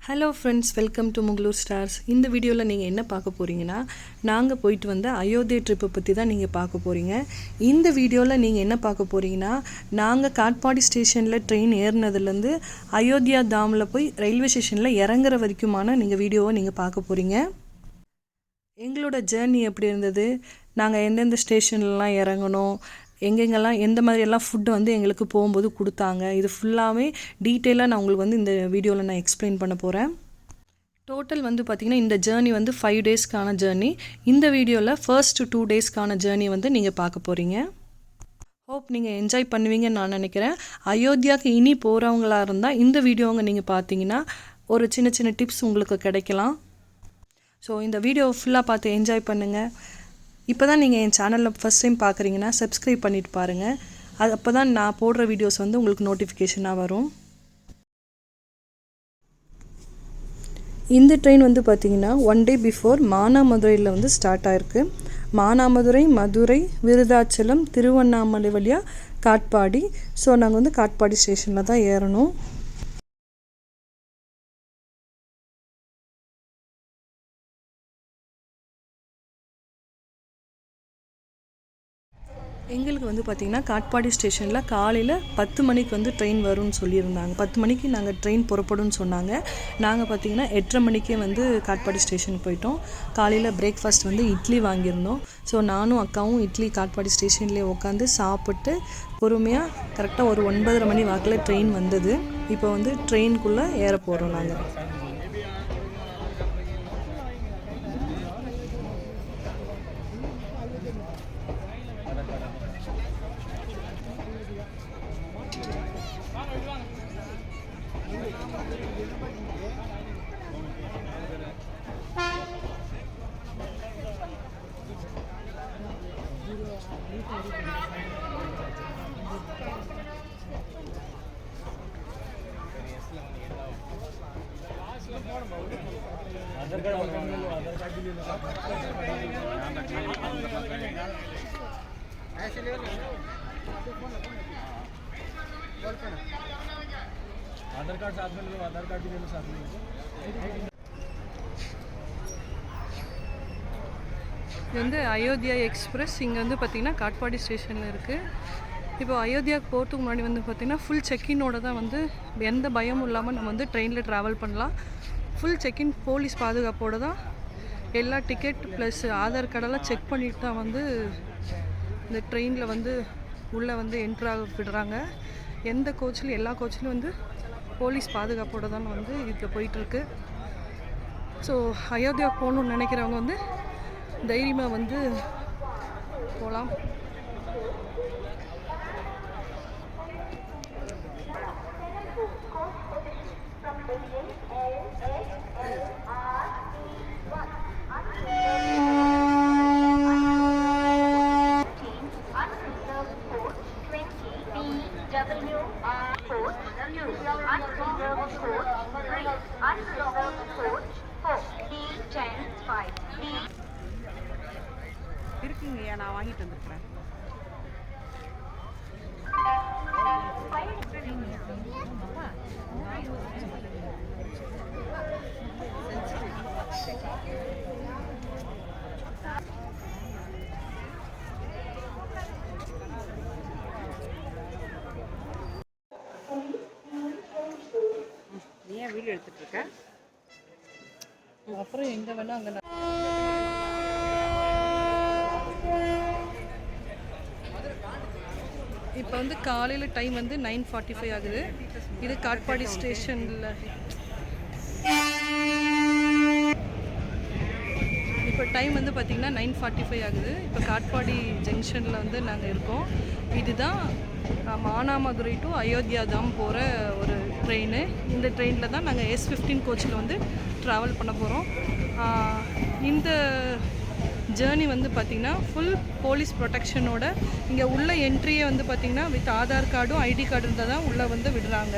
Hello friends, welcome to Mugalur stars. இந்த வீடியோவில் நீங்கள் என்ன பார்க்க போகிறீங்கன்னா, நாங்கள் போயிட்டு வந்த அயோத்தி ட்ரிப்பை பற்றி தான் நீங்கள் பார்க்க போகிறீங்க. இந்த வீடியோவில் நீங்கள் என்ன பார்க்க போகிறீங்கன்னா, நாங்கள் காட்பாடி ஸ்டேஷனில் ட்ரெயின் ஏறினதுலேருந்து அயோத்தியா தாமில் போய் ரயில்வே ஸ்டேஷனில் இறங்குற வரைக்குமான நீங்கள் வீடியோவை நீங்கள் பார்க்க போகிறீங்க. எங்களோட ஜேர்னி எப்படி இருந்தது, நாங்கள் எந்தெந்த ஸ்டேஷன்லலாம் இறங்கணும், எங்கெங்கெல்லாம் எந்த மாதிரியெல்லாம் ஃபுட்டு வந்து எங்களுக்கு போகும்போது கொடுத்தாங்க, இது ஃபுல்லாகவே டீட்டெயிலாக நான் உங்களுக்கு இந்த வீடியோவில் நான் எக்ஸ்பிளைன் பண்ண போகிறேன். டோட்டல் பார்த்திங்கன்னா இந்த ஜேர்னி 5 டேஸ்க்கான ஜேர்னி. இந்த வீடியோவில் ஃபர்ஸ்ட் 2 டேஸ்க்கான ஜேர்னி நீங்கள் பார்க்க போகிறீங்க. ஹோப் நீங்கள் என்ஜாய் பண்ணுவீங்கன்னு நான் நினைக்கிறேன். அயோத்தியாவுக்கு இனி போகிறவங்களா இருந்தால் இந்த வீடியோங்க நீங்கள் பார்த்தீங்கன்னா ஒரு சின்ன சின்ன டிப்ஸ் உங்களுக்கு கிடைக்கலாம். ஸோ இந்த வீடியோ ஃபுல்லாக பார்த்து என்ஜாய் பண்ணுங்கள். இப்போ தான் நீங்கள் என் சேனலில் ஃபஸ்ட் டைம் பார்க்குறீங்கன்னா சப்ஸ்கிரைப் பண்ணிவிட்டு பாருங்கள். அப்போ தான் நான் போடுற வீடியோஸ் உங்களுக்கு நோட்டிஃபிகேஷனாக வரும். இந்த ட்ரெயின் பார்த்திங்கன்னா 1 டே பிஃபோர் மானாமதுரையில் ஸ்டார்ட் ஆகிருக்கு. மானாமதுரை, மதுரை, விருதாச்சலம், திருவண்ணாமலை வழியாக காட்பாடி. ஸோ நாங்கள் காட்பாடி ஸ்டேஷனில் தான் ஏறணும். எங்களுக்கு பார்த்திங்கன்னா காட்பாடி ஸ்டேஷனில் காலையில் 10 மணிக்கு ட்ரெயின் வரும்னு சொல்லியிருந்தாங்க. 10 மணிக்கு நாங்கள் ட்ரெயின் புறப்படும்னு சொன்னாங்க. நாங்கள் பார்த்திங்கன்னா 8:30 மணிக்கே காட்பாடி ஸ்டேஷனுக்கு போயிட்டோம். காலையில் பிரேக்ஃபாஸ்ட் இட்லி வாங்கியிருந்தோம். ஸோ நானும் அக்காவும் இட்லி காட்பாடி ஸ்டேஷன்லேயே உட்காந்து சாப்பிட்டு பொறுமையாக கரெக்டாக ஒரு 9:30 மணி வாக்கில் ட்ரெயின் வந்தது. இப்போ ட்ரெயினுக்குள்ளே ஏற போகிறோம் நாங்கள். आधार कार्ड साथ में ले लो, आधार कार्ड भी ले लो साथ में. இது அயோத்தியா எக்ஸ்பிரஸ். இங்கே பார்த்திங்கன்னா காட்பாடி ஸ்டேஷனில் இருக்குது. இப்போ அயோத்தியாவுக்கு போகிறதுக்கு முன்னாடி பார்த்திங்கன்னா ஃபுல் செக்இனோட தான் எந்த பயமும் இல்லாமல் நம்ம ட்ரெயினில் ட்ராவல் பண்ணலாம். ஃபுல் செக்இன் போலீஸ் பாதுகாப்போடு தான் எல்லா டிக்கெட் ப்ளஸ் ஆதார் கார்டெல்லாம் செக் பண்ணிட்டு தான் இந்த ட்ரெயினில் உள்ளே என்ட்ராக விடுறாங்க. எந்த கோச்சிலும் எல்லா கோச்சிலும் போலீஸ் பாதுகாப்போடு தான் இதில் போயிட்டுருக்கு. ஸோ அயோத்தியா போகணுன்னு நினைக்கிறவங்க தைரியமாக போகலாம். இருக்குங்கய்யா, நான் வாங்கிட்டு வந்துருக்கிறேன். ஏன் வீடியோ எடுத்துட்டு இருக்க? அப்புறம் எங்கே வேணா அங்கே இப்போ காலையில் டைம் 9:45 ஆகுது. இது காட்பாடி ஸ்டேஷனில் இப்போ டைம் பார்த்திங்கன்னா 9:45 ஆகுது. இப்போ காட்பாடி ஜங்ஷனில் நாங்கள் இருக்கோம். இதுதான் மானாமதுரை டு அயோத்தியா தாம் போகிற ஒரு ட்ரெயின். இந்த ட்ரெயினில் தான் நாங்கள் S15 கோச்சில் ட்ராவல் பண்ண போகிறோம். இந்த ஜேர்னி பார்த்திங்கன்னா ஃபுல் போலீஸ் ப்ரொடெக்ஷனோட இங்கே உள்ள என்ட்ரியே பார்த்திங்கன்னா வித் ஆதார் கார்டும் ஐடி கார்டு இருந்தால் தான் உள்ளே விடுறாங்க.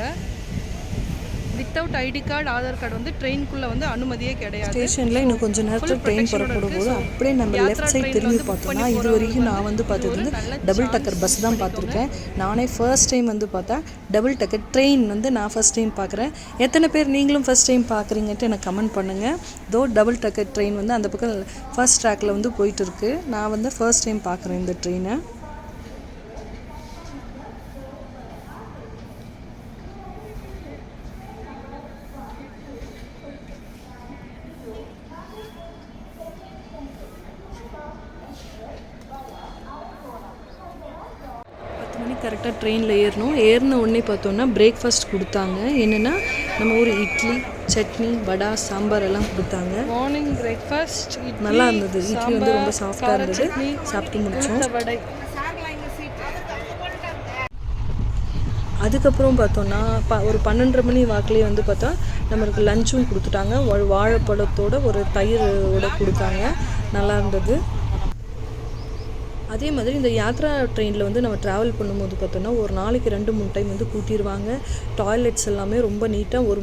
Without ID card Aadhaar card வந்து ட்ரெயினுக்குள்ளே வந்து அனுமதியே கிடையாது. ஸ்டேஷனில் இன்னும் கொஞ்சம் நேரத்தில் ட்ரெயின் புறப்படும் போது அப்படியே நம்ம லெஃப்ட் சைட் திரும்பி பார்த்தோம்னா இது வரைக்கும் நான் வந்து பார்த்தது வந்து டபுள் டக்கர் பஸ் தான் பார்த்துருக்கேன். நானே ஃபர்ஸ்ட் டைம் வந்து பார்த்தா டபுள் டக்கர் ட்ரெயின் வந்து நான் ஃபர்ஸ்ட் டைம் பார்க்குறேன். எத்தனை பேர் நீங்களும் ஃபர்ஸ்ட் டைம் பார்க்குறீங்கன்ட்டு எனக்கு கமெண்ட் பண்ணுங்கள். டபுள் டக்கர் ட்ரெயின் வந்து அந்த பக்கம் ஃபர்ஸ்ட் ட்ராக்கில் வந்து போயிட்டு இருக்கு. நான் வந்து ஃபர்ஸ்ட் டைம் பார்க்குறேன் இந்த ட்ரெயினை. கரெக்டாக ட்ரெயினில் ஏறின உடனே பார்த்தோன்னா பிரேக்ஃபாஸ்ட் கொடுத்தாங்க. என்னென்னா நம்ம ஊர் இட்லி, சட்னி, வடை, சாம்பார் எல்லாம் கொடுத்தாங்க. மார்னிங் பிரேக்ஃபாஸ்ட் நல்லா இருந்தது. இட்லி வந்து ரொம்ப சாஃப்டாக இருந்தது. சாப்பிட்டு முடித்தோம். அதுக்கப்புறம் பார்த்தோன்னா ஒரு 12:30 மணி வாக்கிலே வந்து பார்த்தா நம்மளுக்கு லஞ்சும் கொடுத்துட்டாங்க. வாழைப்பழத்தோட ஒரு தயிரோட கொடுத்தாங்க. நல்லா இருந்தது. அதே மாதிரி இந்த யாத்ரா ட்ரெயினில் வந்து நம்ம ட்ராவல் பண்ணும்போது பார்த்தோன்னா ஒரு நாளைக்கு 2-3 டைம் வந்து கூட்டிடுவாங்க. டாய்லெட்ஸ் எல்லாமே ரொம்ப நீட்டாக ஒரு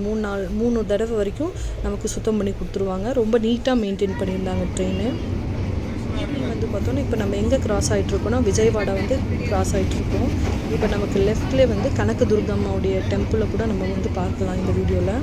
3 தடவை வரைக்கும் நமக்கு சுத்தம் பண்ணி கொடுத்துருவாங்க. ரொம்ப நீட்டாக மெயின்டைன் பண்ணியிருந்தாங்க ட்ரெயினு. ஈவினிங் வந்து பார்த்தோன்னா இப்போ நம்ம எங்கே கிராஸ் ஆகிட்ருக்கோன்னா விஜயவாடா வந்து கிராஸ் ஆகிட்ருக்கோம். இப்போ நமக்கு லெஃப்ட்லேயே வந்து கனக துர்கம்மாவுடைய டெம்பிளை கூட நம்ம வந்து பார்க்கலாம் இந்த வீடியோவில்.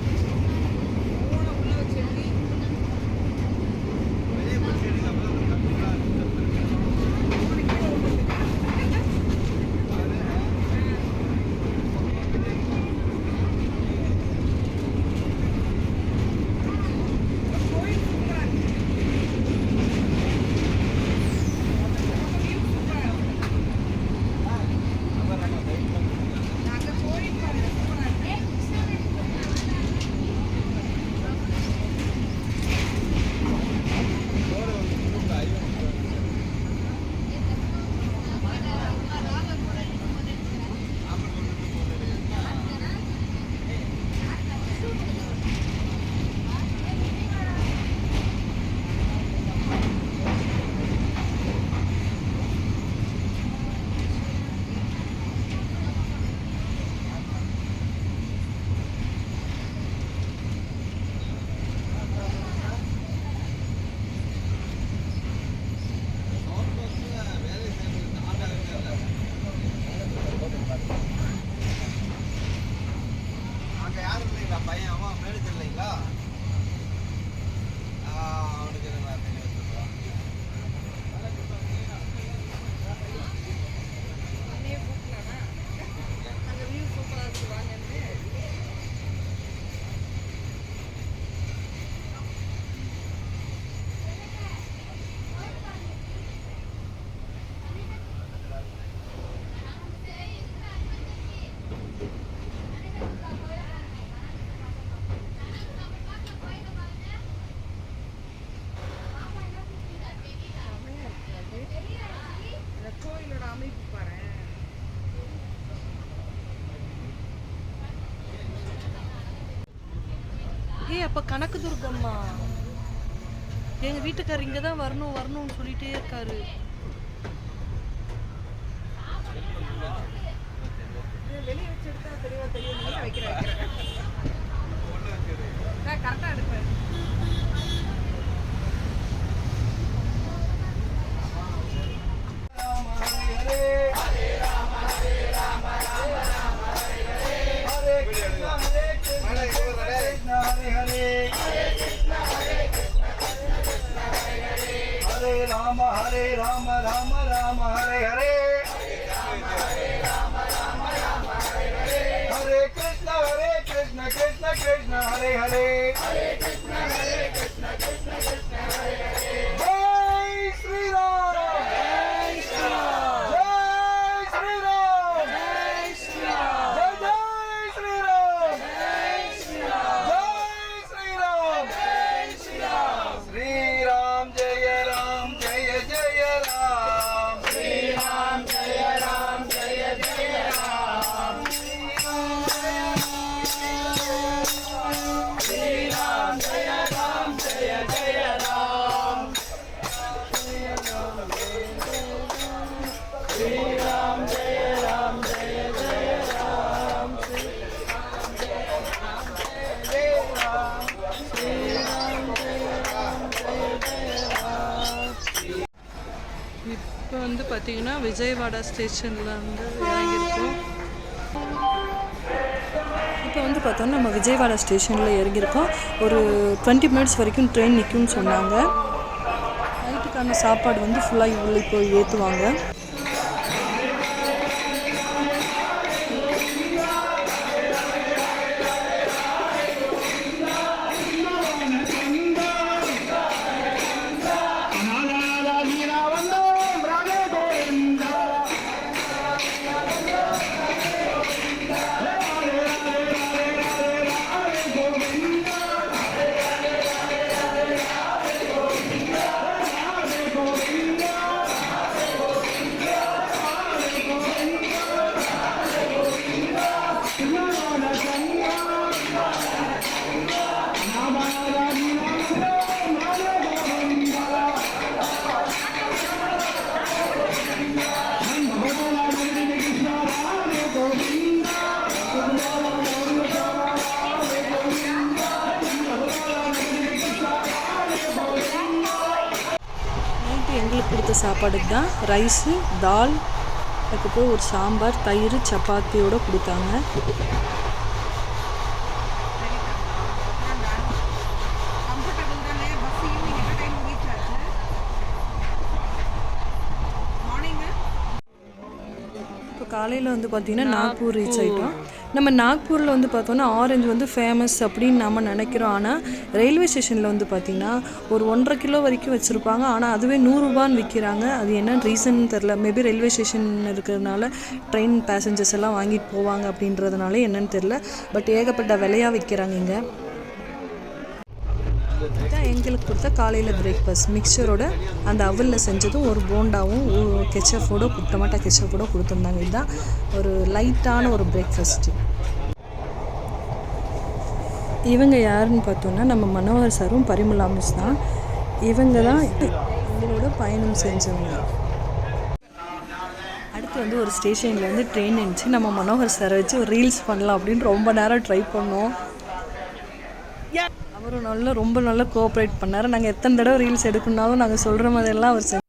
அப்போ கனக துர்கம்மா எங்கள் வீட்டுக்காரர் இங்கே தான் வரணும்னு சொல்லிகிட்டே இருக்காரு. வெளியே வச்சு எடுத்தா தெரியும் வைக்கிறேன் கரெக்டாக எடுப்பேன். Hare Rama Rama Rama Hare Hare Hare Krishna Krishna Krishna Hare Hare Jai Shri Ram Jai Shri Ram Jai Shri Ram Jai Shri Ram Jai Shri Ram Jai Shri Ram Jai Shri Ram Jai Shri Ram Shri Ram Jaya Ram Jaya Jaya Ram Shri Ram Jaya Ram Jaya Jaya Ram Shri Ram Jaya Ram Shri Ram Jaya Ram பார்த்தீங்கன்னா விஜயவாடா ஸ்டேஷனில் வந்து இறங்கியிருக்கோம். இப்போ வந்து பார்த்தோன்னா நம்ம விஜயவாடா ஸ்டேஷனில் இறங்கியிருக்கோம். ஒரு 20 minutes வரைக்கும் ட்ரெயின் நிற்கும்னு சொன்னாங்க. நைட்டுக்கான சாப்பாடு வந்து ஃபுல்லாக உள்ளே போய் ஏற்றுவாங்க. எங்களுக்கு கொடுத்த சாப்பாடுக்கு தான் ரைஸு, தால், அதுக்கப்புறம் ஒரு சாம்பார், தயிர், சப்பாத்தியோடு கொடுத்தாங்க. இப்போ காலையில் வந்து பார்த்திங்கன்னா நாக்பூர் ரீச் ஆகிட்டோம். நம்ம நாக்பூரில் வந்து பார்த்தோன்னா ஆரஞ்சு வந்து ஃபேமஸ் அப்படின்னு நம்ம நினைக்கிறோம். ஆனால் ரயில்வே ஸ்டேஷனில் வந்து பார்த்திங்கன்னா ஒரு 1.5 கிலோ வரைக்கும் வச்சுருப்பாங்க. ஆனால் அதுவே 100 ரூபான்னு விற்கிறாங்க. அது என்ன ரீசன் தெரில. மேபி ரயில்வே ஸ்டேஷன் இருக்கிறதுனால ட்ரெயின் பேசஞ்சர்ஸ் எல்லாம் வாங்கிட்டு போவாங்க அப்படின்றதுனால என்னன்னு தெரில. பட் ஏகப்பட்ட விலையாக விற்கிறாங்க இங்கே. இதுதான் எங்களுக்கு கொடுத்த காலையில் பிரேக்ஃபாஸ்ட். மிக்சரோட அந்த அவலில் செஞ்சதும் ஒரு போண்டாவும் கெச்சப்போட டொமேட்டோ கெச்சப்போட கொடுத்துருந்தாங்க. இதுதான் ஒரு லைட்டான ஒரு பிரேக்ஃபாஸ்ட்டு. இவங்க யாருன்னு பார்த்தோன்னா நம்ம மனோகர் சாரும் பரிமளா மிஸ் தான். இவங்க தான் எங்களோட பயணம் செஞ்சவங்க. அடுத்து வந்து ஒரு ஸ்டேஷனில் வந்து ட்ரெயின் இருந்துச்சு. நம்ம மனோகர் சாரை வச்சு ஒரு ரீல்ஸ் பண்ணலாம் அப்படின்னு ரொம்ப நேரம் ட்ரை பண்ணோம். அவரும் ரொம்ப நல்லா கோஆப்ரேட் பண்ணார். நாங்கள் எத்தனை தடவை ரீல்ஸ் எடுக்கணுன்னாலும் நாங்கள் சொல்கிற மாதிரிலாம் அவர்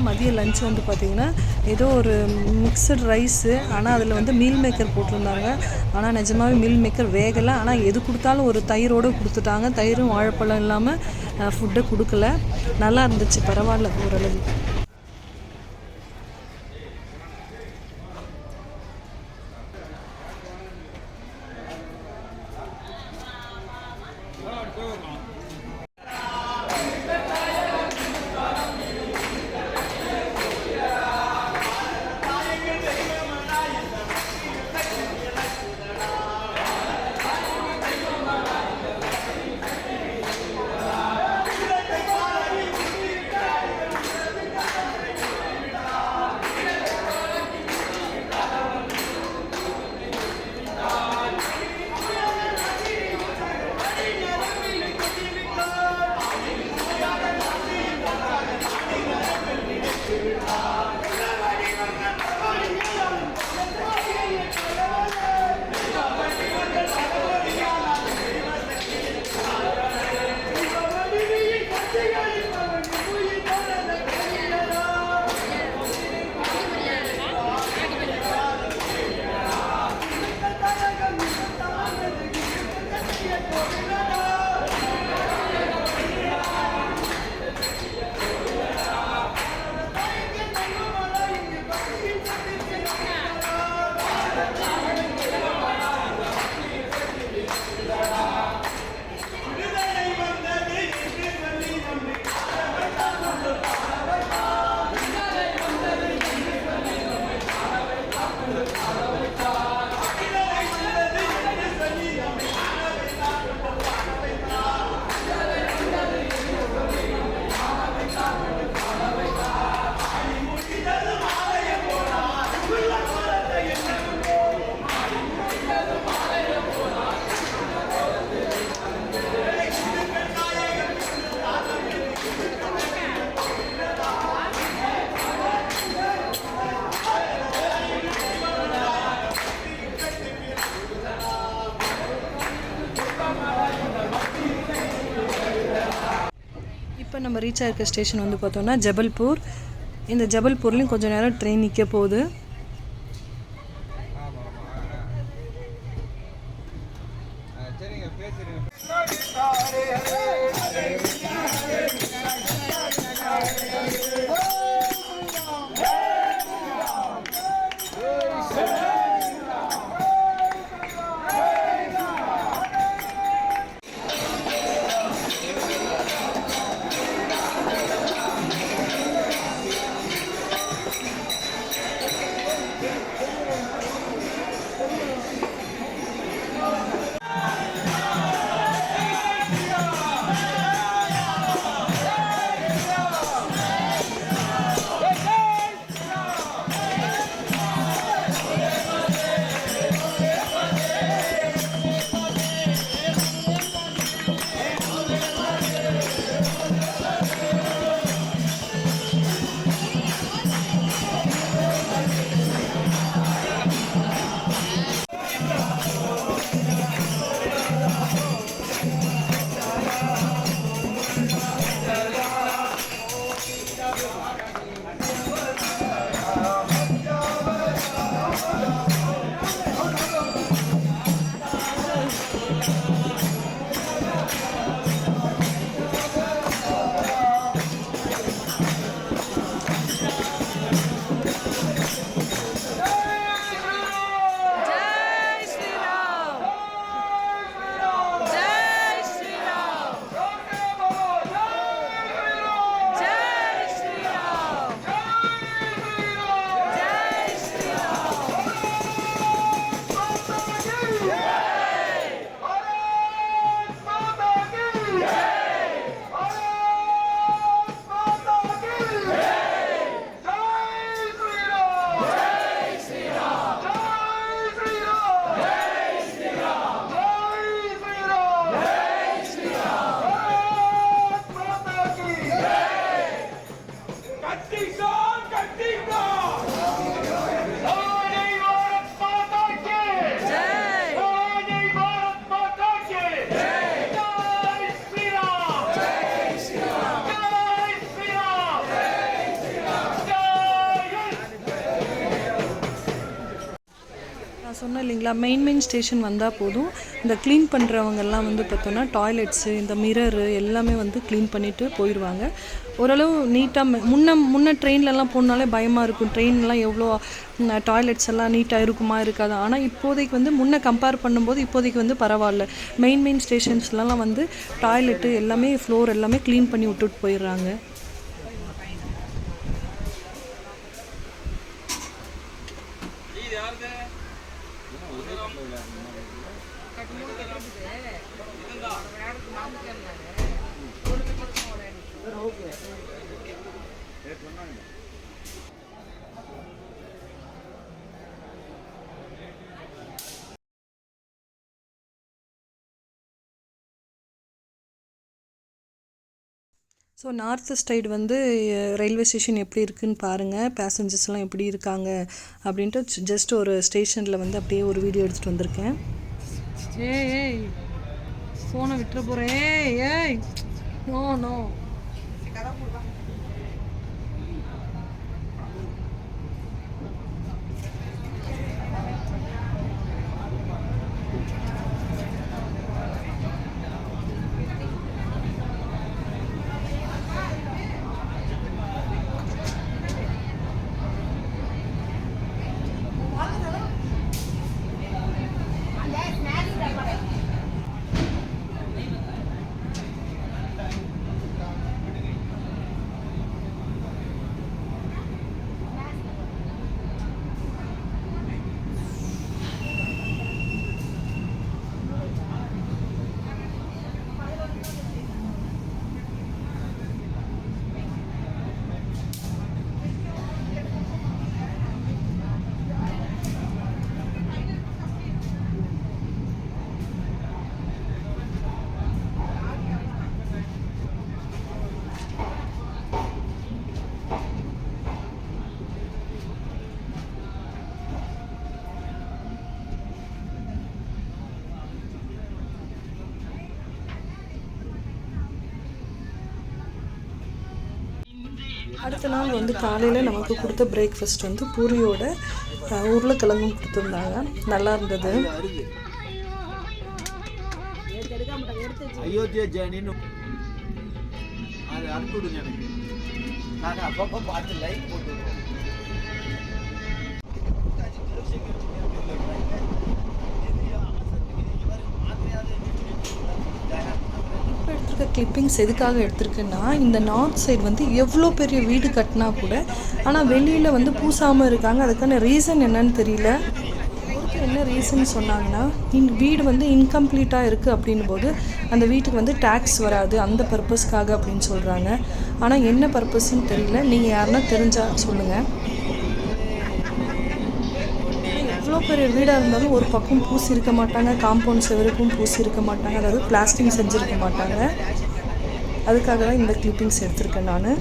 மதிய லஞ்ச் வந்து பார்த்திங்கன்னா ஏதோ ஒரு மிக்சட் ரைஸு. ஆனால் அதில் வந்து மீல் மேக்கர் போட்டிருந்தாங்க. ஆனால் நிஜமாகவே மீல் மேக்கர் வேகலை. ஆனால் எது கொடுத்தாலும் ஒரு தயிரோடு கொடுத்துட்டாங்க. தயிரும் வாழைப்பழம் இல்லாமல் ஃபுட்டை கொடுக்கல. நல்லா இருந்துச்சு, பரவாயில்ல ஓரளவு. இப்போ நம்ம ரீச் ஆகிருக்க ஸ்டேஷன் வந்து பார்த்தோன்னா ஜபல்பூர். இந்த ஜபல்பூர்லேயும் கொஞ்சம் நேரம் ட்ரெயின் நிற்க போகுது. சரிங்க பேசுறேன். சொன்னேன் இல்லைங்களா, மெயின் ஸ்டேஷன் வந்தால் போதும். இந்த க்ளீன் பண்ணுறவங்கெல்லாம் வந்து பார்த்தோன்னா டாய்லெட்ஸு, இந்த மிரரு எல்லாமே வந்து க்ளீன் பண்ணிவிட்டு போயிடுவாங்க. ஓரளவு நீட்டாக முன்ன ட்ரெயின்லலாம் போனாலே பயமாக இருக்கும். ட்ரெயின்லாம் எவ்வளோ டாய்லெட்ஸ் எல்லாம் நீட்டாக இருக்குமா இருக்காது. ஆனால் இப்போதைக்கு வந்து முன்ன கம்பேர் பண்ணும்போது இப்போதைக்கு வந்து பரவாயில்ல. மெயின் ஸ்டேஷன்ஸ்லாம் வந்து டாய்லெட்டு எல்லாமே ஃப்ளோர் எல்லாமே க்ளீன் பண்ணி விட்டுட்டு போயிடுறாங்க. ஸோ நார்த் சைடு வந்து ரயில்வே ஸ்டேஷன் எப்படி இருக்குதுன்னு பாருங்கள், பேசஞ்சர்ஸ்லாம் எப்படி இருக்காங்க அப்படின்ட்டு ஜஸ்ட் ஒரு ஸ்டேஷனில் வந்து அப்படியே ஒரு வீடியோ எடுத்துகிட்டு வந்திருக்கேன். ஏய் ஃபோனை விட்டுற போகிறேன். ஏய் நோ நோ. அடுத்த நாள் வந்து காலையில் நமக்கு கொடுத்த பிரேக்ஃபாஸ்ட் வந்து பூரியோட உருளைக்கிழங்கும் கொடுத்துருந்தாங்க. நல்லா இருந்தது. அயோத்தியா ஜேர்னின்னு அது அனுப்பிவிடுங்க எனக்கு. நாங்கள் அப்பப்போ பார்த்து லைக் போட்டுருக்கோம். இப்போ எடுத்திருக்க கிளிப்பிங்ஸ் எதுக்காக எடுத்திருக்கேன்னா, இந்த நார்த் சைடு வந்து எவ்வளோ பெரிய வீடு கட்டினா கூட ஆனால் வெளியில் வந்து பூசாமல் இருக்காங்க. அதுக்கான ரீசன் என்னன்னு தெரியல. என்ன ரீசன் சொன்னாங்கன்னா, வீடு வந்து இன்கம்ப்ளீட்டாக இருக்குது அப்படின்போது அந்த வீட்டுக்கு வந்து டேக்ஸ் வராது, அந்த பர்பஸ்க்காக அப்படின்னு சொல்கிறாங்க. ஆனால் என்ன பர்பஸ்ன்னு தெரியல. நீங்கள் யாருன்னா தெரிஞ்சால் சொல்லுங்கள். எவ்வளோ பெரிய வீடாக இருந்தாலும் ஒரு பக்கம் பூசி இருக்க மாட்டாங்க, காம்பவுண்ட் செவருக்கும் பூசி இருக்க மாட்டாங்க, அதாவது பிளாஸ்டிங் செஞ்சுருக்க மாட்டாங்க. அதுக்காக தான் இந்த கிளிப்பிங்ஸ் எடுத்திருக்கேன் நான்.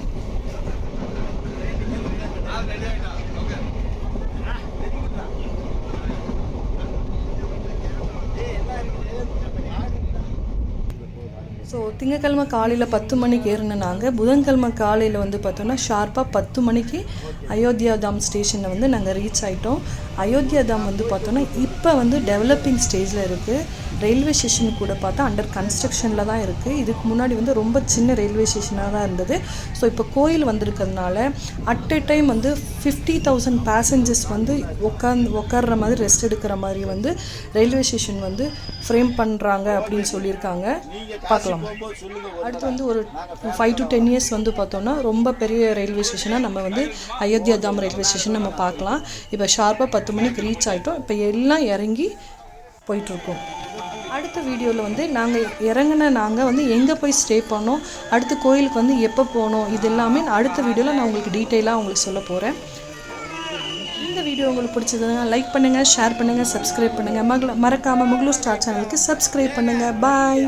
ஸோ திங்கக்கிழமை காலையில் 10 மணிக்கு ஏறின நாங்கள் புதன்கிழமை காலையில் வந்து பார்த்தோன்னா ஷார்ப்பாக 10 மணிக்கு அயோத்தியா தாம் ஸ்டேஷனில் வந்து நாங்கள் ரீச் ஆகிட்டோம். அயோத்தியா தாம் வந்து பார்த்தோன்னா இப்போ வந்து டெவலப்பிங் ஸ்டேஜில் இருக்குது. ரயில்வே ஸ்டேஷன் கூட பார்த்தா அண்டர் கன்ஸ்ட்ரக்ஷனில் தான் இருக்குது. இதுக்கு முன்னாடி வந்து ரொம்ப சின்ன ரயில்வே ஸ்டேஷனாக தான் இருந்தது. ஸோ இப்போ கோயில் வந்திருக்கிறதுனால அட் எ டைம் வந்து 50,000 பேசஞ்சர்ஸ் வந்து உட்கார்ற மாதிரி ரெஸ்ட் எடுக்கிற மாதிரி வந்து ரயில்வே ஸ்டேஷன் வந்து ஃப்ரேம் பண்ணுறாங்க அப்படின்னு சொல்லியிருக்காங்க. பார்க்கலாம். அடுத்து வந்து ஒரு 5 to 10 years வந்து பார்த்தோன்னா ரொம்ப பெரிய ரயில்வே ஸ்டேஷனாக நம்ம வந்து அயோத்தியா தாம் ரயில்வே ஸ்டேஷன் நம்ம பார்க்கலாம். இப்போ ஷார்ப்பாக 10 மணிக்கு ரீச் ஆகிட்டோம். இப்போ எல்லாம் இறங்கி போயிட்டுருக்கோம். அடுத்த வீடியோவில் வந்து நாங்கள் வந்து எங்கே போய் ஸ்டே பண்ணோம், அடுத்து கோயிலுக்கு வந்து எப்போ போனோம், இது எல்லாமே அடுத்த வீடியோவில் நான் உங்களுக்கு டீட்டெயிலாக உங்களுக்கு சொல்ல போகிறேன். இந்த வீடியோ உங்களுக்கு பிடிச்சதுன்னா லைக் பண்ணுங்கள், ஷேர் பண்ணுங்கள், சப்ஸ்கிரைப் பண்ணுங்கள். மறக்காமல் முகலூர் ஸ்டார் சேனலுக்கு சப்ஸ்கிரைப் பண்ணுங்கள். பாய்.